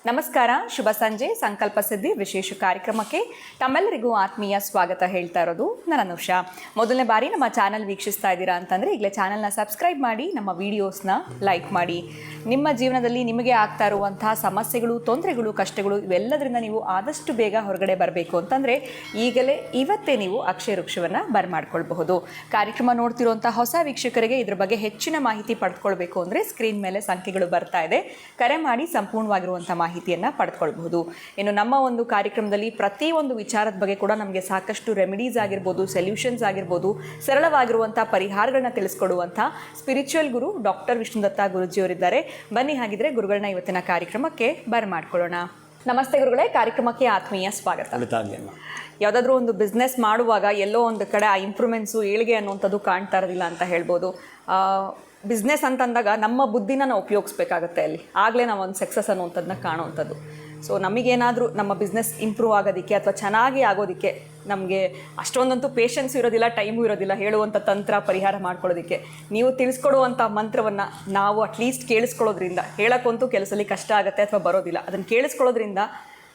ನಮಸ್ಕಾರ, ಶುಭ ಸಂಜೆ. ಸಂಕಲ್ಪ ಸಿದ್ಧಿ ವಿಶೇಷ ಕಾರ್ಯಕ್ರಮಕ್ಕೆ ತಮ್ಮೆಲ್ಲರಿಗೂ ಆತ್ಮೀಯ ಸ್ವಾಗತ ಹೇಳ್ತಾ ಇರೋದು ನಾನು ಅನುಷಾ. ಮೊದಲನೇ ಬಾರಿ ನಮ್ಮ ಚಾನಲ್ ವೀಕ್ಷಿಸ್ತಾ ಇದ್ದೀರಾ ಅಂತಂದರೆ ಈಗಲೇ ಚಾನಲ್ನ ಸಬ್ಸ್ಕ್ರೈಬ್ ಮಾಡಿ, ನಮ್ಮ ವೀಡಿಯೋಸ್ನ ಲೈಕ್ ಮಾಡಿ. ನಿಮ್ಮ ಜೀವನದಲ್ಲಿ ನಿಮಗೆ ಆಗ್ತಾ ಇರುವಂತಹ ಸಮಸ್ಯೆಗಳು, ತೊಂದರೆಗಳು, ಕಷ್ಟಗಳು ಇವೆಲ್ಲದರಿಂದ ನೀವು ಆದಷ್ಟು ಬೇಗ ಹೊರಗಡೆ ಬರಬೇಕು ಅಂತಂದರೆ ಇವತ್ತೇ ನೀವು ಅಕ್ಷಯ ವೃಕ್ಷವನ್ನು ಬರ್ಮಾಡ್ಕೊಳ್ಬಹುದು. ಕಾರ್ಯಕ್ರಮ ನೋಡ್ತಿರುವಂಥ ಹೊಸ ವೀಕ್ಷಕರಿಗೆ ಇದ್ರ ಬಗ್ಗೆ ಹೆಚ್ಚಿನ ಮಾಹಿತಿ ಪಡೆದುಕೊಳ್ಬೇಕು ಅಂದರೆ ಸ್ಕ್ರೀನ್ ಮೇಲೆ ಸಂಖ್ಯೆಗಳು ಬರ್ತಾ ಇದೆ, ಕರೆ ಮಾಡಿ ಸಂಪೂರ್ಣವಾಗಿರುವಂಥ ಮಾಹಿತಿಯನ್ನು ಪಡೆದುಕೊಳ್ಬಹುದು. ಇನ್ನು ನಮ್ಮ ಒಂದು ಕಾರ್ಯಕ್ರಮದಲ್ಲಿ ಪ್ರತಿಯೊಂದು ವಿಚಾರದ ಬಗ್ಗೆ ಕೂಡ ನಮಗೆ ಸಾಕಷ್ಟು ರೆಮಿಡೀಸ್ ಆಗಿರ್ಬೋದು, ಸೊಲ್ಯೂಷನ್ಸ್ ಆಗಿರ್ಬೋದು, ಸರಳವಾಗಿರುವಂಥ ಪರಿಹಾರಗಳನ್ನ ತಿಳಿಸ್ಕೊಡುವಂಥ ಸ್ಪಿರಿಚುವಲ್ ಗುರು ಡಾಕ್ಟರ್ ವಿಷ್ಣುದತ್ತ ಗುರುಜಿಯವರಿದ್ದಾರೆ. ಬನ್ನಿ ಹಾಗಿದ್ರೆ ಗುರುಗಳನ್ನ ಇವತ್ತಿನ ಕಾರ್ಯಕ್ರಮಕ್ಕೆ ಬರ್ಮಾಡ್ಕೊಳ್ಳೋಣ. ನಮಸ್ತೆ ಗುರುಗಳೇ, ಕಾರ್ಯಕ್ರಮಕ್ಕೆ ಆತ್ಮೀಯ ಸ್ವಾಗತ. ಯಾವುದಾದ್ರೂ ಒಂದು ಬಿಸ್ನೆಸ್ ಮಾಡುವಾಗ ಎಲ್ಲೋ ಒಂದು ಕಡೆ ಆ ಇಂಪ್ರೂವ್ಮೆಂಟ್ಸು, ಏಳಿಗೆ ಅನ್ನುವಂಥದ್ದು ಕಾಣ್ತಾ ಇರೋದಿಲ್ಲ ಅಂತ ಹೇಳ್ಬೋದು. ಬಿಸ್ನೆಸ್ ಅಂತಂದಾಗ ನಮ್ಮ ಬುದ್ಧಿನ ನಾವು ಉಪಯೋಗಿಸ್ಬೇಕಾಗತ್ತೆ, ಅಲ್ಲಿ ಆಗಲೇ ನಾವು ಒಂದು ಸಕ್ಸಸ್ ಅನ್ನುವಂಥದ್ದನ್ನ ಕಾಣುವಂಥದ್ದು. ಸೊ ನಮಗೇನಾದರೂ ನಮ್ಮ ಬಿಸ್ನೆಸ್ ಇಂಪ್ರೂವ್ ಆಗೋದಕ್ಕೆ ಅಥವಾ ಚೆನ್ನಾಗಿ ಆಗೋದಕ್ಕೆ ನಮಗೆ ಅಷ್ಟೊಂದಂತೂ ಪೇಷನ್ಸ್ ಇರೋದಿಲ್ಲ, ಟೈಮು ಇರೋದಿಲ್ಲ ಹೇಳುವಂಥ ತಂತ್ರ ಪರಿಹಾರ ಮಾಡ್ಕೊಳ್ಳೋದಕ್ಕೆ. ನೀವು ತಿಳಿಸ್ಕೊಡುವಂಥ ಮಂತ್ರವನ್ನು ನಾವು ಅಟ್ಲೀಸ್ಟ್ ಕೇಳಿಸ್ಕೊಳ್ಳೋದ್ರಿಂದ, ಹೇಳೋಕ್ಕಂತೂ ಕೆಲಸದಲ್ಲಿ ಕಷ್ಟ ಆಗುತ್ತೆ ಅಥವಾ ಬರೋದಿಲ್ಲ, ಅದನ್ನು ಕೇಳಿಸ್ಕೊಳ್ಳೋದ್ರಿಂದ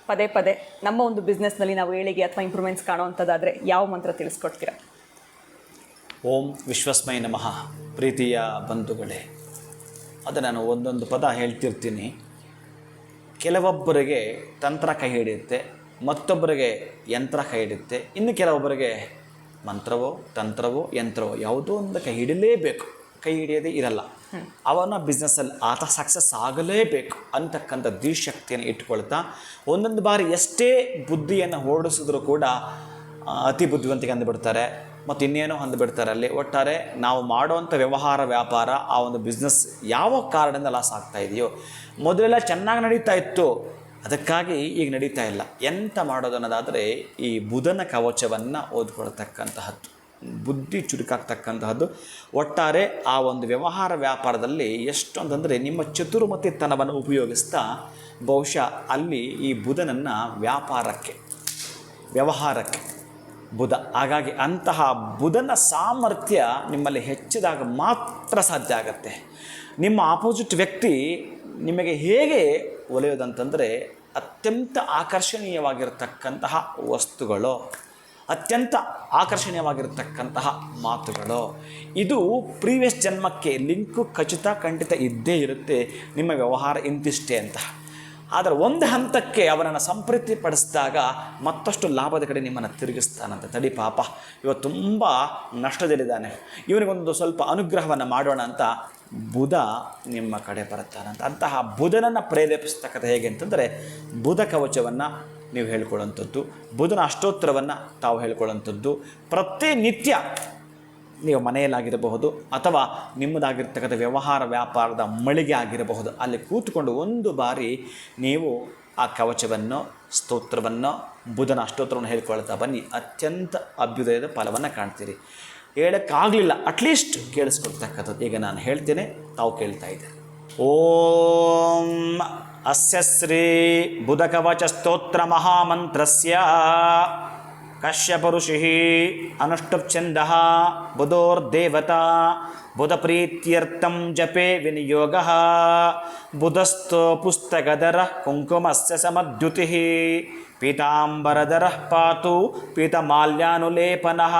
ಪದೇ ಪದೇ ನಮ್ಮ ಒಂದು ಬಿಸ್ನೆಸ್ನಲ್ಲಿ ನಾವು ಏಳಿಗೆ ಅಥವಾ ಇಂಪ್ರೂವ್ಮೆಂಟ್ಸ್ ಕಾಣುವಂಥದ್ದಾದರೆ ಯಾವ ಮಂತ್ರ ತಿಳಿಸ್ಕೊಡ್ತೀರಾ? ಓಂ ವಿಶ್ವಸ್ಮೈ ನಮಃ. ಪ್ರೀತಿಯ ಬಂಧುಗಳೇ, ಅದು ನಾನು ಒಂದೊಂದು ಪದ ಹೇಳ್ತಿರ್ತೀನಿ. ಕೆಲವೊಬ್ಬರಿಗೆ ತಂತ್ರ ಕೈ ಹಿಡಿಯುತ್ತೆ, ಮತ್ತೊಬ್ಬರಿಗೆ ಯಂತ್ರ ಕೈ ಹಿಡಿಯುತ್ತೆ, ಇನ್ನು ಕೆಲವೊಬ್ಬರಿಗೆ ಮಂತ್ರವೋ ತಂತ್ರವೋ ಯಂತ್ರವೋ ಯಾವುದೋ ಒಂದು ಕೈ ಹಿಡಿಯಲೇಬೇಕು, ಕೈ ಹಿಡಿಯೋದೇ ಇರಲ್ಲ. ಅವನ ಬಿಸ್ನೆಸ್ಸಲ್ಲಿ ಆತ ಸಕ್ಸಸ್ ಆಗಲೇಬೇಕು ಅಂತಕ್ಕಂಥ ಧೀಶಕ್ತಿಯನ್ನು ಇಟ್ಕೊಳ್ತಾ ಒಂದೊಂದು ಬಾರಿ ಎಷ್ಟೇ ಬುದ್ಧಿಯನ್ನು ಓಡಿಸಿದ್ರು ಕೂಡ ಅತಿ ಬುದ್ಧಿವಂತಿಕೆ ಅಂದುಬಿಡ್ತಾರೆ, ಮತ್ತು ಇನ್ನೇನೋ ಅಂದುಬಿಡ್ತಾರೆ. ಅಲ್ಲಿ ಒಟ್ಟಾರೆ ನಾವು ಮಾಡುವಂಥ ವ್ಯವಹಾರ ವ್ಯಾಪಾರ, ಆ ಒಂದು ಬಿಸ್ನೆಸ್ ಯಾವ ಕಾರಣದಿಂದ ಲಾಸ್ ಆಗ್ತಾ ಇದೆಯೋ, ಮೊದಲೆಲ್ಲ ಚೆನ್ನಾಗಿ ನಡೀತಾ ಇತ್ತು, ಅದಕ್ಕಾಗಿ ಈಗ ನಡೀತಾ ಇಲ್ಲ. ಎಂತ ಮಾಡೋದು ಅನ್ನೋದಾದರೆ ಈ ಬುಧನ ಕವಚವನ್ನು ಓದ್ಕೊಳ್ತಕ್ಕಂತಹದ್ದು, ಬುದ್ಧಿ ಚುರುಕಾಗ್ತಕ್ಕಂತಹದ್ದು. ಒಟ್ಟಾರೆ ಆ ಒಂದು ವ್ಯವಹಾರ ವ್ಯಾಪಾರದಲ್ಲಿ ಎಷ್ಟೊಂದಂದರೆ ನಿಮ್ಮ ಚತುರ್ಮತಿತನವನ್ನು ಉಪಯೋಗಿಸ್ತಾ ಬಹುಶಃ ಅಲ್ಲಿ ಈ ಬುಧನನ್ನು ವ್ಯವಹಾರಕ್ಕೆ ಬುಧ, ಹಾಗಾಗಿ ಅಂತಹ ಬುಧನ ಸಾಮರ್ಥ್ಯ ನಿಮ್ಮಲ್ಲಿ ಹೆಚ್ಚಿದಾಗ ಮಾತ್ರ ಸಾಧ್ಯ ಆಗತ್ತೆ. ನಿಮ್ಮ ಆಪೋಸಿಟ್ ವ್ಯಕ್ತಿ ನಿಮಗೆ ಹೇಗೆ ಒಲೆಯೋದಂತಂದರೆ ಅತ್ಯಂತ ಆಕರ್ಷಣೀಯವಾಗಿರತಕ್ಕಂತಹ ವಸ್ತುಗಳು, ಅತ್ಯಂತ ಆಕರ್ಷಣೀಯವಾಗಿರತಕ್ಕಂತಹ ಮಾತುಗಳು. ಇದು ಪ್ರೀವಿಯಸ್ ಜನ್ಮಕ್ಕೆ ಲಿಂಕು ಖಂಡಿತ ಇದ್ದೇ ಇರುತ್ತೆ. ನಿಮ್ಮ ವ್ಯವಹಾರ ಇಂತಿಷ್ಟೇ ಅಂತ. ಆದರೆ ಒಂದು ಹಂತಕ್ಕೆ ಅವನನ್ನು ಸಂಪ್ರೀತಿಪಡಿಸಿದಾಗ ಮತ್ತಷ್ಟು ಲಾಭದ ಕಡೆ ನಿಮ್ಮನ್ನು ತಿರುಗಿಸ್ತಾನಂತೆ. ತಡಿ ಪಾಪ, ಇವತ್ತು ತುಂಬ ನಷ್ಟದಲ್ಲಿದ್ದಾನೆ, ಇವನಿಗೊಂದು ಸ್ವಲ್ಪ ಅನುಗ್ರಹವನ್ನು ಮಾಡೋಣ ಅಂತ ಬುಧ ನಿಮ್ಮ ಕಡೆ ಬರುತ್ತಾನಂತ. ಅಂತಹ ಬುಧನನ್ನು ಪ್ರೇರೇಪಿಸ್ತಕ್ಕಂಥ ಹೇಗೆ ಅಂತಂದರೆ ಬುಧ ಕವಚವನ್ನು ನೀವು ಹೇಳ್ಕೊಳ್ಳೋಂಥದ್ದು, ಬುಧನ ಅಷ್ಟೋತ್ತರವನ್ನು ತಾವು ಹೇಳ್ಕೊಳ್ಳೋಂಥದ್ದು. ಪ್ರತಿನಿತ್ಯ ನೀವು ಮನೆಯಲ್ಲಾಗಿರಬಹುದು ಅಥವಾ ನಿಮ್ಮದಾಗಿರ್ತಕ್ಕಂಥ ವ್ಯವಹಾರ ವ್ಯಾಪಾರದ ಮಳಿಗೆ ಆಗಿರಬಹುದು, ಅಲ್ಲಿ ಕೂತ್ಕೊಂಡು ಒಂದು ಬಾರಿ ನೀವು ಆ ಕವಚವನ್ನು, ಸ್ತೋತ್ರವನ್ನು, ಬುಧನ ಅಷ್ಟೋತ್ತರವನ್ನು ಹೇಳ್ಕೊಳ್ತಾ ಬನ್ನಿ. ಅತ್ಯಂತ ಅಭ್ಯುದಯದ ಫಲವನ್ನು ಕಾಣ್ತೀರಿ. ಹೇಳೋಕ್ಕಾಗಲಿಲ್ಲ, ಅಟ್ಲೀಸ್ಟ್ ಕೇಳಿಸ್ಕೊಳ್ತಕ್ಕಂಥದ್ದು. ಈಗ ನಾನು ಹೇಳ್ತೇನೆ, ತಾವು ಕೇಳ್ತಾ ಇದ್ದೀರಿ. ಓಂ ಅಸ್ಯ ಶ್ರೀ ಬುಧ ಕವಚ ಸ್ತೋತ್ರ ಮಹಾಮಂತ್ರಸ್ಯ ಕಶ್ಯಪ ಋಷಿ ಅನುಷ್ಠುಪ್ಛಂದಃ ಬುಧೋರ್ದೇವತಾ ಬುಧಪ್ರೀತ್ಯರ್ಥಂ ಜಪೆ ವಿನಿಯೋಗಃ ಬುಧಸ್ಥೋ ಪುಸ್ತಕಧರಃ ಕುಂಕುಮಸ್ಯ ಸಮದ್ಯುತಿಃ ಪೀತಾಂಬರಧರಃ ಪಾತು ಪೀತಮಾಲ್ಯಾನುಲೇಪನಃ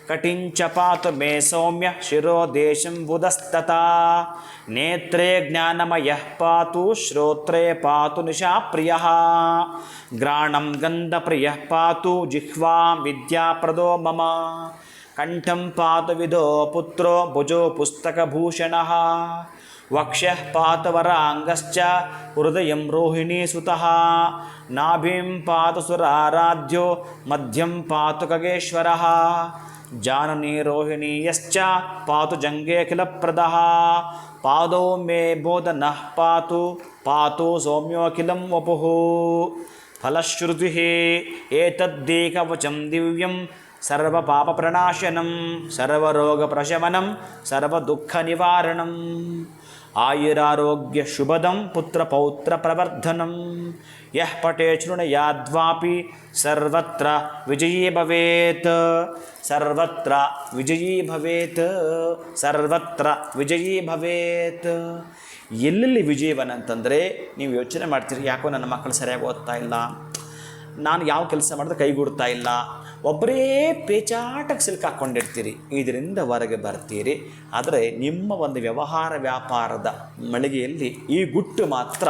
ಕಟಿಂಚ ಪಾತು ಮೇ ಸೌಮ್ಯ ಶಿರೋದೇಶಂ ಬುಧಸ್ತತಾ ನೇತ್ರೇ ಜ್ಞಾನಮಯಃ ಪಾತು ಶ್ರೋತ್ರೇ ಪಾತು ನಿಶಾಪ್ರಿಯಃ ಗ್ರಾಣಂ ಗಂಧಪ್ರಿಯಃ ಪಾತು ಜಿಹ್ವಾಂ ವಿದ್ಯಾಪ್ರದೋ ಮಮ ಕಂಠಂ ಪಾತು ವಿದೋ ಪುತ್ರೋ ಭುಜೋ ಪುಸ್ತಕಭೂಷಣಃ ವಕ್ಷಃ ಪಾತು ವರಾಂಗಶ್ಚ ಹೃದಯಂ ರೋಹಿಣೀ ಸುತಃ ನಾಭಿಂ ಪಾತು ಸುರಾರಾಧ್ಯ ಮಧ್ಯಂ ಪಾತು ಖಗೇಶ್ವರಃ ಜಾನನಿ ರೋಹಿಣೀಯಶ್ಚ ಪಾತು ಜಂಗೇಖಿಲಪ್ರದಃ ಪಾದೋ ಮೇ ಬೋಧನಃ ಪಾತು ಸೌಮ್ಯೋಖಿಲಂ ವಪುಃ ಫಲಶ್ರುತಿಃ ಏತದ್ದೇಕವಚಂ ದಿವ್ಯಂ ಸರ್ವಪಾಪಪ್ರಣಾಶನಂ ಸರ್ವರೋಗಪ್ರಶಮನಂ ಸರ್ವದುಃಖನಿವಾರಣಂ ಆಯುರಾರೋಗ್ಯ ಶುಭದಂ ಪುತ್ರಪೌತ್ರ ಪ್ರವರ್ಧನಂ ಯಃ ಪಠೇ ಶೃಣುಯಾದ್ವಾಪಿ ಸರ್ವತ್ರ ವಿಜಯೀ ಭವೇತ್. ಸರ್ವತ್ರ ವಿಜಯೀ ಭವೇತ್. ಸರ್ವತ್ರ ವಿಜಯೀ ಭವೇತ್. ಎಲ್ಲೆಲ್ಲಿ ವಿಜಯವನ್ನ ಅಂತಂದರೆ ನೀವು ಯೋಚನೆ ಮಾಡ್ತೀರಿ, ಯಾಕೋ ನನ್ನ ಮಕ್ಕಳು ಸರಿಯಾಗಿ ಓದ್ತಾ ಇಲ್ಲ, ನಾನು ಯಾವ ಕೆಲಸ ಮಾಡಿದ್ರೆ ಕೈಗೂಡ್ತಾ ಇಲ್ಲ, ಒಬ್ಬರೇ ಪೇಚಾಟಕ್ಕೆ ಸಿಲುಕಾಕೊಂಡಿರ್ತೀರಿ. ಇದರಿಂದ ಹೊರಗೆ ಬರ್ತೀರಿ. ಆದರೆ ನಿಮ್ಮ ಒಂದು ವ್ಯವಹಾರ ವ್ಯಾಪಾರದ ಮಳಿಗೆಯಲ್ಲಿ ಈ ಗುಟ್ಟು ಮಾತ್ರ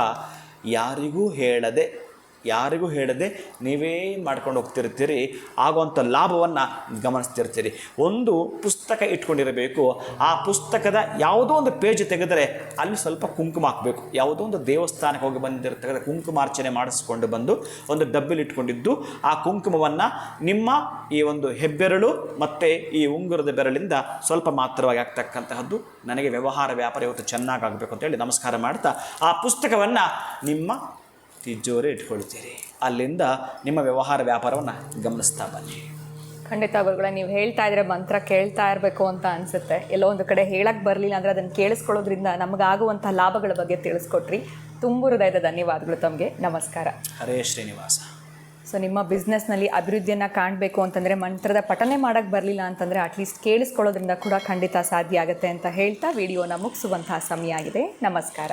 ಯಾರಿಗೂ ಹೇಳದೆ ನೀವೇ ಮಾಡ್ಕೊಂಡು ಹೋಗ್ತಿರ್ತೀರಿ. ಆಗುವಂಥ ಲಾಭವನ್ನು ಗಮನಿಸ್ತಿರ್ತೀರಿ. ಒಂದು ಪುಸ್ತಕ ಇಟ್ಕೊಂಡಿರಬೇಕು. ಆ ಪುಸ್ತಕದ ಯಾವುದೋ ಒಂದು ಪೇಜ್ ತೆಗೆದರೆ ಅಲ್ಲಿ ಸ್ವಲ್ಪ ಕುಂಕುಮ ಹಾಕಬೇಕು. ಯಾವುದೋ ಒಂದು ದೇವಸ್ಥಾನಕ್ಕೆ ಹೋಗಿ ಬಂದಿರ್ತಕ್ಕಂಥ ಕುಂಕುಮಾರ್ಚನೆ ಮಾಡಿಸ್ಕೊಂಡು ಬಂದು ಒಂದು ಡಬ್ಬಿಲಿ ಇಟ್ಕೊಂಡಿದ್ದು ಆ ಕುಂಕುಮವನ್ನು ನಿಮ್ಮ ಈ ಒಂದು ಹೆಬ್ಬೆರಳು ಮತ್ತು ಈ ಉಂಗುರದ ಬೆರಳಿಂದ ಸ್ವಲ್ಪ ಮಾತ್ರವಾಗಿ ಆಗ್ತಕ್ಕಂತಹದ್ದು. ನನಗೆ ವ್ಯವಹಾರ ವ್ಯಾಪಾರ ಇವತ್ತು ಚೆನ್ನಾಗಾಗಬೇಕು ಅಂತೇಳಿ ನಮಸ್ಕಾರ ಮಾಡ್ತಾ ಆ ಪುಸ್ತಕವನ್ನು ನಿಮ್ಮ ತಿಜೋರಿ ಇಟ್ಕೊಳ್ತೀರಿ. ಅಲ್ಲಿಂದ ನಿಮ್ಮ ವ್ಯವಹಾರ ವ್ಯಾಪಾರವನ್ನು ಗಮನಿಸ್ತಾ ಬನ್ನಿ. ಖಂಡಿತ ಗುರುಗಳೇ, ನೀವು ಹೇಳ್ತಾ ಇದ್ರೆ ಮಂತ್ರ ಕೇಳ್ತಾ ಇರಬೇಕು ಅಂತ ಅನಿಸುತ್ತೆ. ಎಲ್ಲೋ ಒಂದು ಕಡೆ ಹೇಳಕ್ಕೆ ಬರಲಿಲ್ಲ ಅಂದರೆ ಅದನ್ನು ಕೇಳಿಸ್ಕೊಳ್ಳೋದ್ರಿಂದ ನಮಗಾಗುವಂಥ ಲಾಭಗಳ ಬಗ್ಗೆ ತಿಳಿಸ್ಕೊಟ್ರಿ. ತುಂಬ ಹೃದಯದ ಧನ್ಯವಾದಗಳು ತಮಗೆ. ನಮಸ್ಕಾರ. ಹರೇ ಶ್ರೀನಿವಾಸ. ಸೊ ನಿಮ್ಮ ಬಿಸ್ನೆಸ್ನಲ್ಲಿ ಅಭಿವೃದ್ಧಿಯನ್ನು ಕಾಣಬೇಕು ಅಂತಂದರೆ ಮಂತ್ರದ ಪಠನೆ ಮಾಡೋಕ್ಕೆ ಬರಲಿಲ್ಲ ಅಂತಂದರೆ ಅಟ್ಲೀಸ್ಟ್ ಕೇಳಿಸ್ಕೊಳ್ಳೋದ್ರಿಂದ ಕೂಡ ಖಂಡಿತ ಸಾಧ್ಯ ಆಗುತ್ತೆ ಅಂತ ಹೇಳ್ತಾ ವಿಡಿಯೋನ ಮುಗಿಸುವಂತಹ ಸಮಯ ಆಗಿದೆ. ನಮಸ್ಕಾರ.